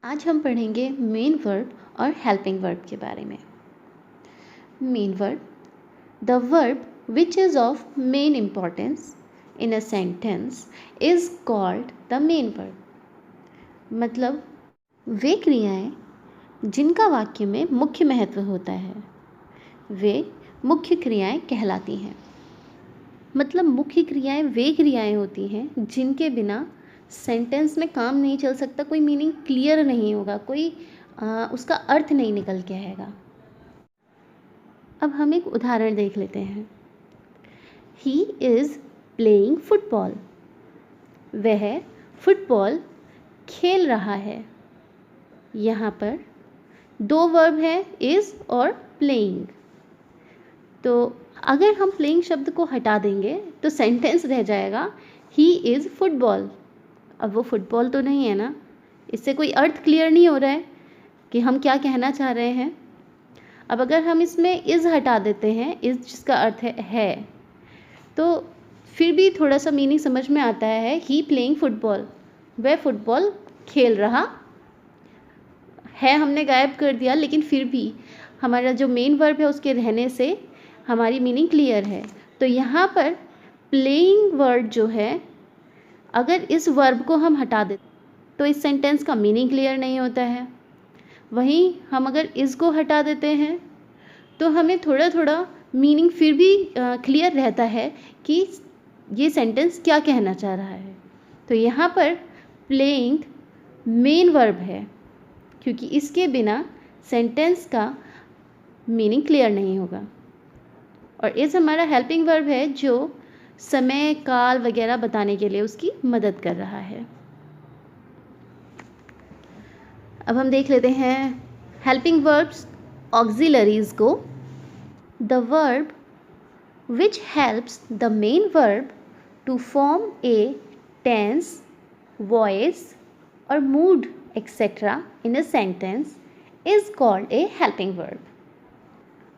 आज हम पढ़ेंगे मेन वर्ब और हेल्पिंग वर्ब के बारे में। Main verb, the verb which is of main importance in a sentence is called the main verb. मतलब वे क्रियाएं जिनका वाक्य में मुख्य महत्व होता है वे मुख्य क्रियाएं कहलाती हैं। मतलब मुख्य क्रियाएं वे क्रियाएं होती हैं जिनके बिना सेंटेंस में काम नहीं चल सकता, कोई मीनिंग क्लियर नहीं होगा, कोई उसका अर्थ नहीं निकल के आएगा। अब हम एक उदाहरण देख लेते हैं। He is playing football. वह फुटबॉल खेल रहा है। यहाँ पर दो वर्ब हैं, इज़ और प्लेइंग। तो अगर हम प्लेइंग शब्द को हटा देंगे तो सेंटेंस रह जाएगा ही इज़ फुटबॉल। अब वो फुटबॉल तो नहीं है ना, इससे कोई अर्थ क्लियर नहीं हो रहा है कि हम क्या कहना चाह रहे हैं। अब अगर हम इसमें इज़ हटा देते हैं, इज़ जिसका अर्थ है तो फिर भी थोड़ा सा मीनिंग समझ में आता है। ही प्लेइंग फुटबॉल, वह फुटबॉल खेल रहा है, हमने गायब कर दिया, लेकिन फिर भी हमारा जो मेन वर्ब है उसके रहने से हमारी मीनिंग क्लियर है। तो यहाँ पर प्लेइंग वर्ड जो है, अगर इस वर्ब को हम हटा दें तो इस सेंटेंस का मीनिंग क्लियर नहीं होता है। वहीं हम अगर इस को हटा देते हैं तो हमें थोड़ा थोड़ा मीनिंग फिर भी क्लियर रहता है कि ये सेंटेंस क्या कहना चाह रहा है। तो यहाँ पर प्लेइंग मेन वर्ब है क्योंकि इसके बिना सेंटेंस का मीनिंग क्लियर नहीं होगा। और इस हमारा हेल्पिंग वर्ब है जो समय, काल वगैरह बताने के लिए उसकी मदद कर रहा है। अब हम देख लेते हैं हेल्पिंग वर्ब्स ऑक्सिलरीज को। The verb which helps the main verb to form a tense, voice और mood etcetera in a sentence is called a helping verb.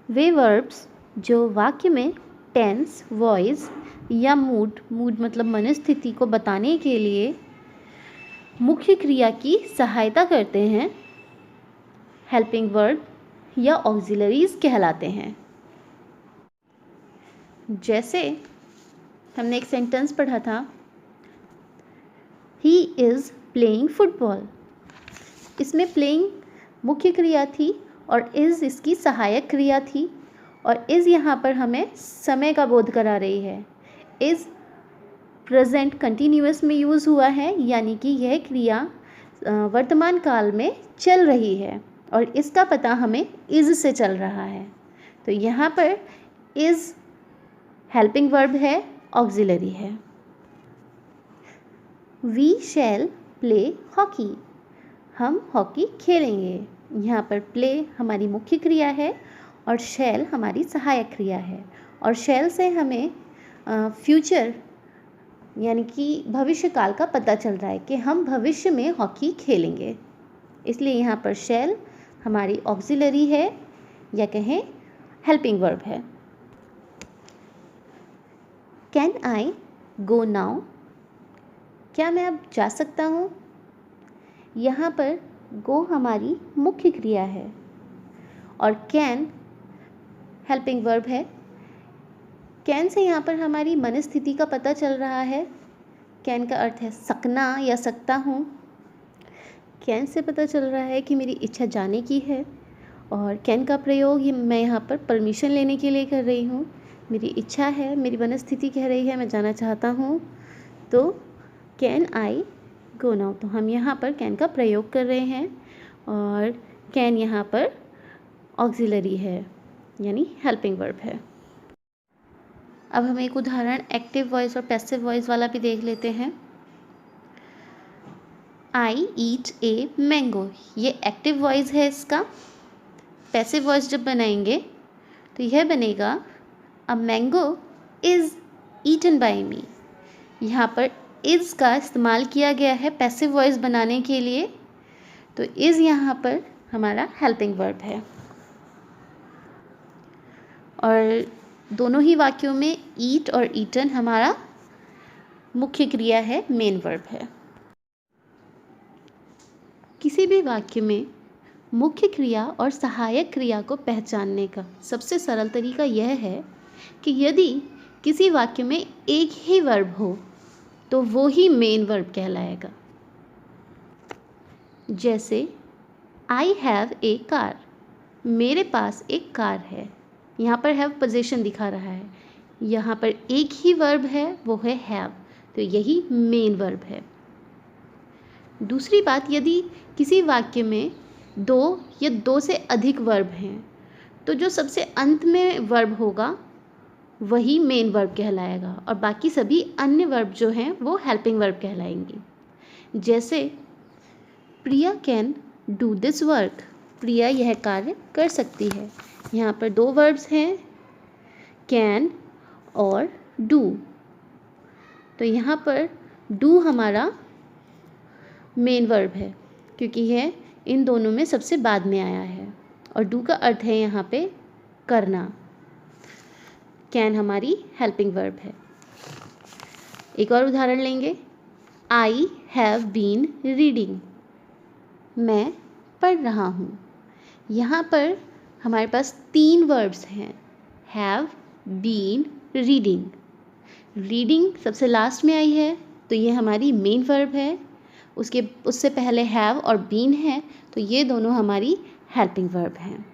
वे वर्ब्स जो वाक्य में टेंस, वॉइस या मूड मतलब मनस्थिति को बताने के लिए मुख्य क्रिया की सहायता करते हैं, हेल्पिंग वर्ब या ऑक्सिलरीज कहलाते हैं। जैसे हमने एक सेंटेंस पढ़ा था, ही इज़ प्लेइंग फुटबॉल। इसमें प्लेइंग मुख्य क्रिया थी और इज़ इसकी सहायक क्रिया थी। और इज़ यहाँ पर हमें समय का बोध करा रही है। इज़ प्रेजेंट कंटिन्यूअस में यूज़ हुआ है, यानी कि यह क्रिया वर्तमान काल में चल रही है और इसका पता हमें इज़ से चल रहा है। तो यहाँ पर इज़ हेल्पिंग वर्ब है, ऑक्सिलरी है। We shall play hockey. हम हॉकी खेलेंगे। यहाँ पर प्ले हमारी मुख्य क्रिया है और शैल हमारी सहायक क्रिया है। और शैल से हमें फ्यूचर यानी कि भविष्य काल का पता चल रहा है कि हम भविष्य में हॉकी खेलेंगे, इसलिए यहाँ पर शैल हमारी ऑक्सिलरी है या कहें हेल्पिंग वर्ब है। Can I go now. क्या मैं अब जा सकता हूँ। यहाँ पर गो हमारी मुख्य क्रिया है और कैन हेल्पिंग वर्ब है। कैन से यहाँ पर हमारी मनस्थिति का पता चल रहा है। कैन का अर्थ है सकना या सकता हूँ। कैन से पता चल रहा है कि मेरी इच्छा जाने की है और कैन का प्रयोग मैं यहाँ पर परमिशन लेने के लिए कर रही हूँ। मेरी इच्छा है, मेरी मनस्थिति कह रही है मैं जाना चाहता हूँ। तो कैन आई गो नाउ, तो हम यहाँ पर कैन का प्रयोग कर रहे हैं और कैन यहाँ पर ऑक्सिलरी है यानी हेल्पिंग वर्ब है। अब हम एक उदाहरण एक्टिव वॉइस और पैसिव वॉइस वाला भी देख लेते हैं। आई ईट ए मैंगो, ये एक्टिव वॉइस है इसका। पैसिव वॉइस जब बनाएंगे तो यह बनेगा a mango is eaten by me. यहाँ पर इज़ का इस्तेमाल किया गया है पैसिव वॉइस बनाने के लिए, तो इज़ यहाँ पर हमारा हेल्पिंग वर्ब है। और दोनों ही वाक्यों में ईट और ईटन हमारा मुख्य क्रिया है, मेन वर्ब है। किसी भी वाक्य में मुख्य क्रिया और सहायक क्रिया को पहचानने का सबसे सरल तरीका यह है कि यदि किसी वाक्य में एक ही वर्ब हो तो वो ही मेन वर्ब कहलाएगा। जैसे आई हैव ए कार, मेरे पास एक कार है। यहाँ पर हैव पोजीशन दिखा रहा है, यहाँ पर एक ही वर्ब है वो है हैव, तो यही मेन वर्ब है। दूसरी बात, यदि किसी वाक्य में दो या दो से अधिक वर्ब हैं तो जो सबसे अंत में वर्ब होगा वही मेन वर्ब कहलाएगा और बाकी सभी अन्य वर्ब जो हैं वो हेल्पिंग वर्ब कहलाएंगी। जैसे Priya can do this work, Priya यह कार्य कर सकती है। यहाँ पर दो वर्ब्स हैं, कैन और डू, तो यहाँ पर डू हमारा मेन वर्ब है क्योंकि यह इन दोनों में सबसे बाद में आया है और डू का अर्थ है यहाँ पे करना। कैन हमारी हेल्पिंग वर्ब है। एक और उदाहरण लेंगे, आई हैव बीन रीडिंग, मैं पढ़ रहा हूँ। यहाँ पर हमारे पास तीन वर्ब्स हैं, हैव, बीन, रीडिंग। रीडिंग सबसे लास्ट में आई है तो ये हमारी मेन वर्ब है, उससे पहले हैव और बीन है तो ये दोनों हमारी हेल्पिंग वर्ब हैं।